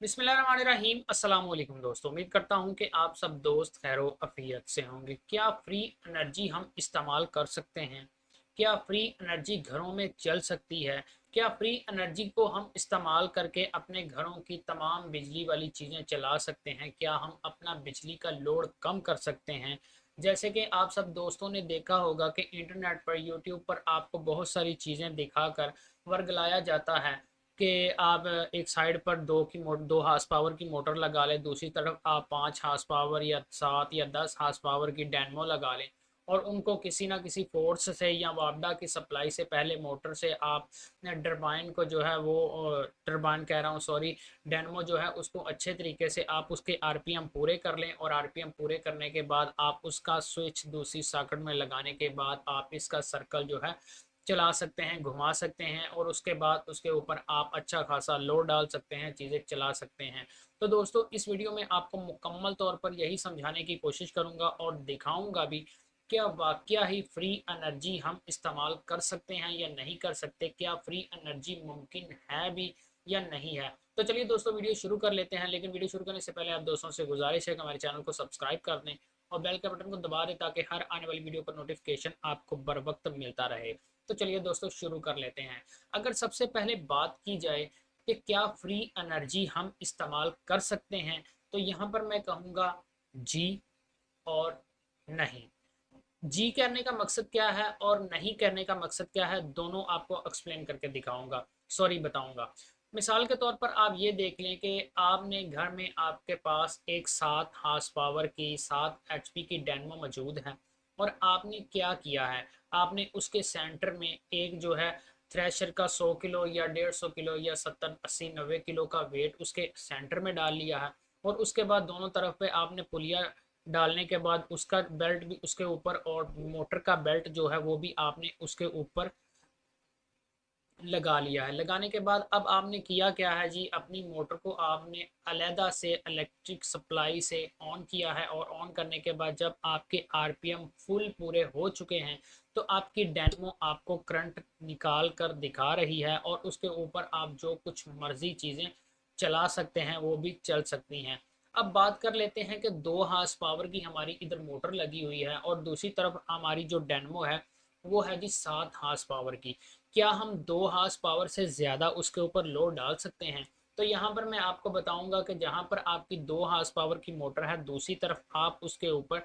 बिस्मिल्लाहिर्रहमानिर्रहीम। अस्सलाम वालेकुम दोस्तों, उम्मीद करता हूँ कि आप सब दोस्त खैरो अफियत से होंगे। क्या फ्री एनर्जी हम इस्तेमाल कर सकते हैं? क्या फ्री एनर्जी घरों में चल सकती है? क्या फ्री एनर्जी को हम इस्तेमाल करके अपने घरों की तमाम बिजली वाली चीज़ें चला सकते हैं? क्या हम अपना बिजली का लोड कम कर सकते हैं? जैसे कि आप सब दोस्तों ने देखा होगा कि इंटरनेट पर, यूट्यूब पर आपको बहुत सारी चीज़ें दिखाकर वर्गलाया जाता है कि आप एक साइड पर 2 हार्स पावर की मोटर लगा लें, दूसरी तरफ आप 5 हार्स पावर या 7 या 10 हार्स पावर की डायनमो लगा लें और उनको किसी ना किसी फोर्स से या वापडा की सप्लाई से पहले मोटर से आप टरबाइन को जो है वो टरबाइन कह रहा हूँ, सॉरी, डायनमो जो है उसको अच्छे तरीके से आप उसके आरपीएम पूरे कर लें और आरपीएम पूरे करने के बाद आप उसका स्विच दूसरी सॉकेट में लगाने के बाद आप इसका सर्कल जो है चला सकते हैं, घुमा सकते हैं और उसके बाद उसके ऊपर आप अच्छा खासा लोड डाल सकते हैं, चीज़ें चला सकते हैं। तो दोस्तों, इस वीडियो में आपको मुकम्मल तौर पर यही समझाने की कोशिश करूंगा और दिखाऊंगा भी क्या वाकया ही फ्री एनर्जी हम इस्तेमाल कर सकते हैं या नहीं कर सकते, क्या फ्री एनर्जी मुमकिन है भी या नहीं है। तो चलिए दोस्तों, वीडियो शुरू कर लेते हैं, लेकिन वीडियो शुरू करने से पहले आप दोस्तों से गुजारिश है कि हमारे चैनल को सब्सक्राइब कर दें और बेल के बटन को दबा दें ताकि हर आने वाली वीडियो पर नोटिफिकेशन आपको बर वक्त मिलता रहे। तो चलिए दोस्तों, शुरू कर लेते हैं। अगर सबसे पहले बात की जाए कि क्या फ्री एनर्जी हम इस्तेमाल कर सकते हैं, तो यहाँ पर मैं कहूँगा जी और नहीं। जी करने का मकसद क्या है और नहीं करने का मकसद क्या है, दोनों आपको एक्सप्लेन करके दिखाऊंगा, सॉरी बताऊंगा। मिसाल के तौर पर आप ये देख लें कि आपने घर में आपके पास एक 7 हार्स पावर की 7 एचपी की डायनमो मौजूद है और आपने क्या किया है, आपने उसके सेंटर में एक जो है थ्रेशर का 100 किलो या 150 किलो या 70 80 90 किलो का वेट उसके सेंटर में डाल लिया है और उसके बाद दोनों तरफ पे आपने पुलिया डालने के बाद उसका बेल्ट भी उसके ऊपर और मोटर का बेल्ट जो है वो भी आपने उसके ऊपर लगा लिया है। लगाने के बाद अब आपने किया क्या है जी, अपनी मोटर को आपने अलहदा से इलेक्ट्रिक सप्लाई से ऑन किया है और ऑन करने के बाद जब आपके आरपीएम फुल पूरे हो चुके हैं तो आपकी डायनमो आपको करंट निकाल कर दिखा रही है और उसके ऊपर आप जो कुछ मर्जी चीज़ें चला सकते हैं वो भी चल सकती हैं। अब बात कर लेते हैं कि 2 हार्स पावर की हमारी इधर मोटर लगी हुई है और दूसरी तरफ हमारी जो डायनमो है वो है जी 7 हार्स पावर की। क्या हम 2 हार्स पावर से ज़्यादा उसके ऊपर लोड डाल सकते हैं? तो यहाँ पर मैं आपको बताऊंगा कि जहाँ पर आपकी 2 हार्स पावर की मोटर है, दूसरी तरफ आप उसके ऊपर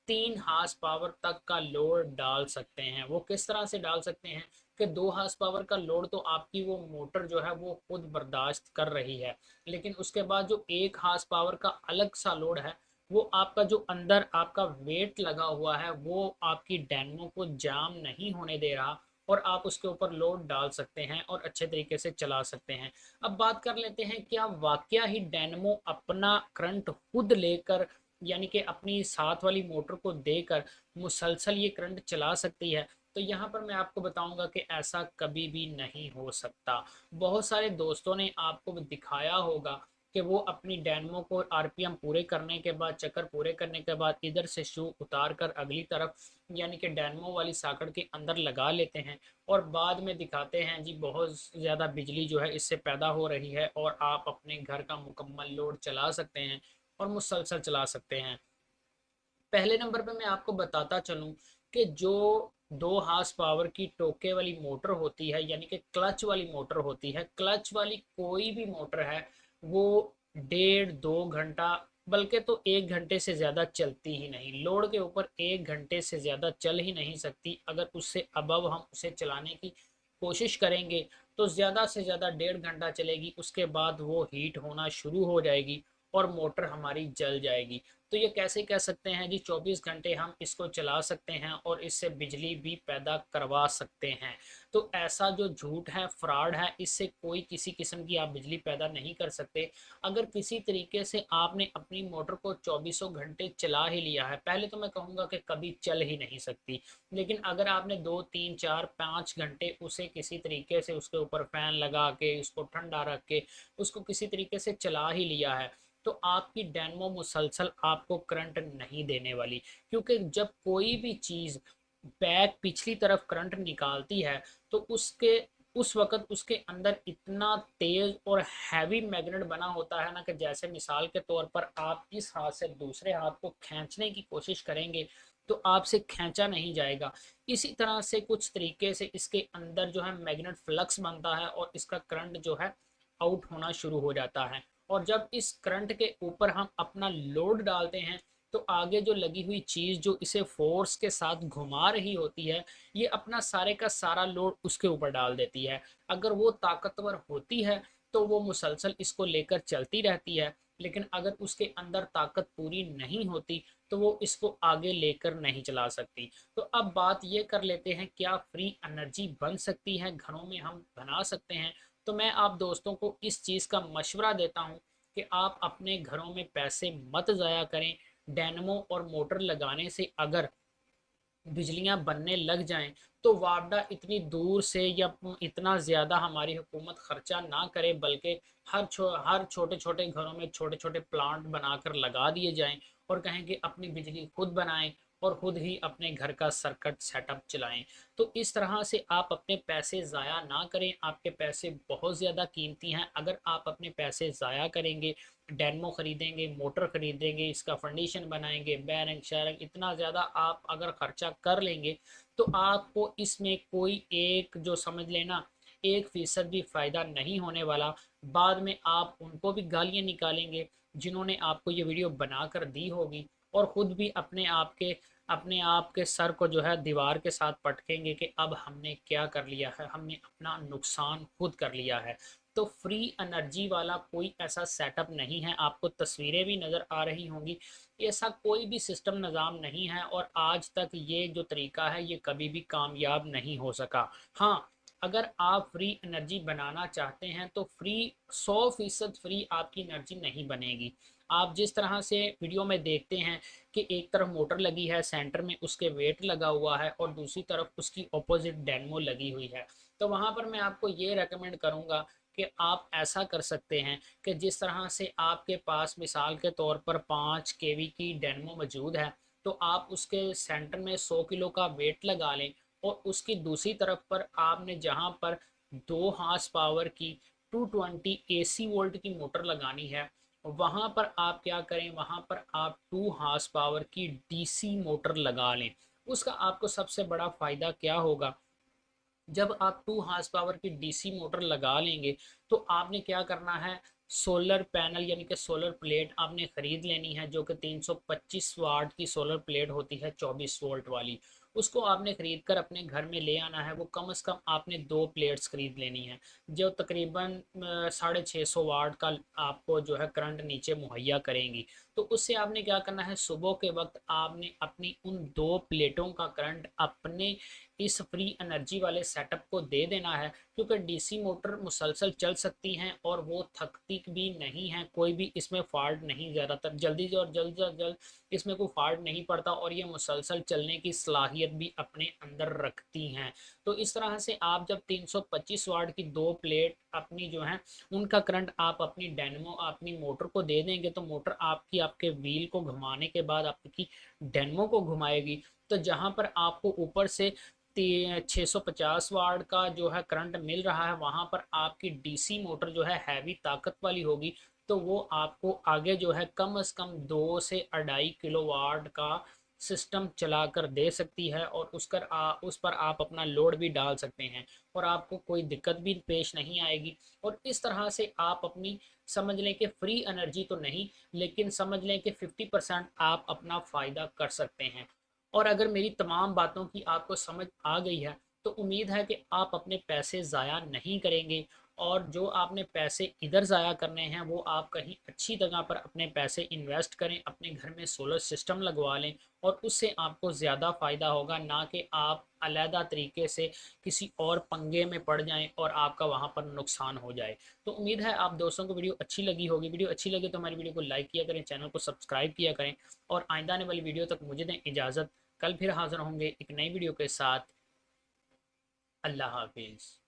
3 हार्स पावर तक का लोड डाल सकते हैं। वो किस तरह से डाल सकते हैं कि 2 हार्स पावर का लोड तो आपकी वो मोटर जो है वो खुद बर्दाश्त कर रही है, लेकिन उसके बाद जो 1 हार्स पावर का अलग सा लोड है वो आपका जो अंदर आपका वेट लगा हुआ है वो आपकी डायनमो को जाम नहीं होने दे रहा और आप उसके ऊपर लोड डाल सकते हैं और अच्छे तरीके से चला सकते हैं। अब बात कर लेते हैं, क्या वाकया ही डायनमो अपना करंट खुद लेकर, यानी कि अपनी साथ वाली मोटर को देकर मुसलसल ये करंट चला सकती है? तो यहाँ पर मैं आपको बताऊंगा कि ऐसा कभी भी नहीं हो सकता। बहुत सारे दोस्तों ने आपको दिखाया होगा कि वो अपनी डायनमो को आरपीएम पूरे करने के बाद, चक्कर पूरे करने के बाद इधर से शू उतार कर अगली तरफ यानी कि डायनमो वाली साकड़ के अंदर लगा लेते हैं और बाद में दिखाते हैं जी बहुत ज़्यादा बिजली जो है इससे पैदा हो रही है और आप अपने घर का मुकम्मल लोड चला सकते हैं और मुसलसल चला सकते हैं। पहले नंबर पे मैं आपको बताता चलूँ कि जो 2 हार्स पावर की टोके वाली मोटर होती है, यानी कि क्लच वाली मोटर होती है, क्लच वाली कोई भी मोटर है वो 1.5 2 घंटा, बल्कि तो 1 घंटे से ज़्यादा चलती ही नहीं। लोड के ऊपर 1 घंटे से ज़्यादा चल ही नहीं सकती। अगर उससे अबव हम उसे चलाने की कोशिश करेंगे तो ज़्यादा से ज़्यादा 1.5 घंटा चलेगी, उसके बाद वो हीट होना शुरू हो जाएगी और मोटर हमारी जल जाएगी। तो ये कैसे कह सकते हैं जी 24 घंटे हम इसको चला सकते हैं और इससे बिजली भी पैदा करवा सकते हैं। तो ऐसा जो झूठ है, फ्रॉड है, इससे कोई किसी किस्म की आप बिजली पैदा नहीं कर सकते। अगर किसी तरीके से आपने अपनी मोटर को चौबीसों घंटे चला ही लिया है, पहले तो मैं कहूँगा कि कभी चल ही नहीं सकती, लेकिन अगर आपने 2 3 4 5 घंटे उसे किसी तरीके से उसके ऊपर फैन लगा के उसको ठंडा रख के उसको किसी तरीके से चला ही लिया है तो आपकी डायनमो मुसलसल आपको करंट नहीं देने वाली। क्योंकि जब कोई भी चीज़ बैक पिछली तरफ करंट निकालती है तो उसके उस वक़्त उसके अंदर इतना तेज़ और हैवी मैग्नेट बना होता है ना, कि जैसे मिसाल के तौर पर आप इस हाथ से दूसरे हाथ को खींचने की कोशिश करेंगे तो आपसे खींचा नहीं जाएगा। इसी तरह से कुछ तरीके से इसके अंदर जो है मैग्नेट फ्लक्स बनता है और इसका करंट जो है आउट होना शुरू हो जाता है। और जब इस करंट के ऊपर हम अपना लोड डालते हैं तो आगे जो लगी हुई चीज़ जो इसे फोर्स के साथ घुमा रही होती है, ये अपना सारे का सारा लोड उसके ऊपर डाल देती है। अगर वो ताकतवर होती है तो वो मुसलसल इसको लेकर चलती रहती है, लेकिन अगर उसके अंदर ताकत पूरी नहीं होती तो वो इसको आगे लेकर नहीं चला सकती। तो अब बात ये कर लेते हैं, क्या फ्री एनर्जी बन सकती है, घरों में हम बना सकते हैं? तो मैं आप दोस्तों को इस चीज़ का मशवरा देता हूँ कि आप अपने घरों में पैसे मत ज़ाया करें। डायनमो और मोटर लगाने से अगर बिजलियां बनने लग जाएं तो वापडा इतनी दूर से या इतना ज़्यादा हमारी हुकूमत खर्चा ना करे, बल्कि हर छोटे छोटे घरों में छोटे छोटे प्लांट बनाकर लगा दिए जाएं और कहें कि अपनी बिजली खुद बनाएं और खुद ही अपने घर का सर्किट सेटअप चलाएं। तो इस तरह से आप अपने पैसे ज़ाया ना करें। आपके पैसे बहुत ज़्यादा कीमती हैं। अगर आप अपने पैसे ज़ाया करेंगे, डेनमो खरीदेंगे, मोटर खरीदेंगे, इसका फंडिशन बनाएंगे, बैरिंग शेयरिंग, इतना ज़्यादा आप अगर खर्चा कर लेंगे तो आपको इसमें कोई एक जो समझ लेना 1% भी फ़ायदा नहीं होने वाला। बाद में आप उनको भी गालियाँ निकालेंगे जिन्होंने आपको ये वीडियो बना कर दी होगी, और ख़ुद भी अपने आप के सर को जो है दीवार के साथ पटकेंगे कि अब हमने क्या कर लिया है, हमने अपना नुकसान खुद कर लिया है। तो फ्री एनर्जी वाला कोई ऐसा सेटअप नहीं है। आपको तस्वीरें भी नज़र आ रही होंगी, ऐसा कोई भी सिस्टम निज़ाम नहीं है और आज तक ये जो तरीका है ये कभी भी कामयाब नहीं हो सका। हाँ, अगर आप फ्री एनर्जी बनाना चाहते हैं तो 100% फ्री आपकी एनर्जी नहीं बनेगी। आप जिस तरह से वीडियो में देखते हैं कि एक तरफ मोटर लगी है, सेंटर में उसके वेट लगा हुआ है और दूसरी तरफ उसकी अपोजिट डेनमो लगी हुई है, तो वहाँ पर मैं आपको ये रेकमेंड करूँगा कि आप ऐसा कर सकते हैं कि जिस तरह से आपके पास मिसाल के तौर पर 5 kV की डेनमो मौजूद है, तो आप उसके सेंटर में 100 किलो का वेट लगा लें और उसकी दूसरी तरफ पर आपने जहाँ पर 2 हॉर्स पावर की 220 AC वोल्ट की मोटर लगानी है, वहाँ पर आप क्या करें, वहाँ पर आप 2 हॉर्स पावर की DC मोटर लगा लें। उसका आपको सबसे बड़ा फ़ायदा क्या होगा, जब आप 2 हॉर्स पावर की डीसी मोटर लगा लेंगे तो आपने क्या करना है, सोलर पैनल यानी कि सोलर प्लेट आपने ख़रीद लेनी है, जो कि 325 वाट की सोलर प्लेट होती है 24 वोल्ट वाली। उसको आपने ख़रीद कर अपने घर में ले आना है। वो कम से कम आपने 2 प्लेट्स ख़रीद लेनी है जो तकरीबन 650 वाट का आपको जो है करंट नीचे मुहैया करेंगी। तो उससे आपने क्या करना है, सुबह के वक्त आपने अपनी उन 2 प्लेटों का करंट अपने इस फ्री एनर्जी वाले सेटअप को दे देना है, क्योंकि डीसी मोटर मुसलसल चल सकती हैं और वो थकती भी नहीं है। कोई भी इसमें फॉल्ट नहीं, ज़्यादातर जल्दी से और जल्द से जल्द इसमें कोई फॉल्ट नहीं पड़ता और ये मुसलसल चलने की सलाहियत भी अपने अंदर रखती हैं। तो इस तरह से आप जब 325 वाट की 2 प्लेट अपनी जो है उनका करंट आप अपनी डायनेमो अपनी मोटर को दे देंगे, तो मोटर आपके व्हील को घुमाने के बाद आपकी डायनेमो को घुमाएगी। तो जहाँ पर आपको ऊपर से 650 वाट का जो है करंट मिल रहा है, वहाँ पर आपकी डीसी मोटर जो है हैवी ताकत वाली होगी, तो वो आपको आगे जो है कम से कम 2 से 2.5 किलोवाट का सिस्टम चला कर दे सकती है और उस पर आप अपना लोड भी डाल सकते हैं और आपको कोई दिक्कत भी पेश नहीं आएगी। और इस तरह से आप अपनी समझ लें कि फ्री एनर्जी तो नहीं, लेकिन समझ लें कि 50% आप अपना फ़ायदा कर सकते हैं। और अगर मेरी तमाम बातों की आपको समझ आ गई है तो उम्मीद है कि आप अपने पैसे ज़ाया नहीं करेंगे, और जो आपने पैसे इधर ज़ाया करने हैं वो आप कहीं अच्छी जगह पर अपने पैसे इन्वेस्ट करें, अपने घर में सोलर सिस्टम लगवा लें और उससे आपको ज़्यादा फ़ायदा होगा, ना कि आप अलहदा तरीके से किसी और पंगे में पड़ जाएं और आपका वहाँ पर नुकसान हो जाए। तो उम्मीद है आप दोस्तों को वीडियो अच्छी लगी होगी। वीडियो अच्छी लगे तो हमारी वीडियो को लाइक किया करें, चैनल को सब्सक्राइब किया करें और आइंदा आने वाली वीडियो तक मुझे दें इजाज़त। कल फिर हाज़िर होंगे एक नई वीडियो के साथ। अल्लाह हाफिज़।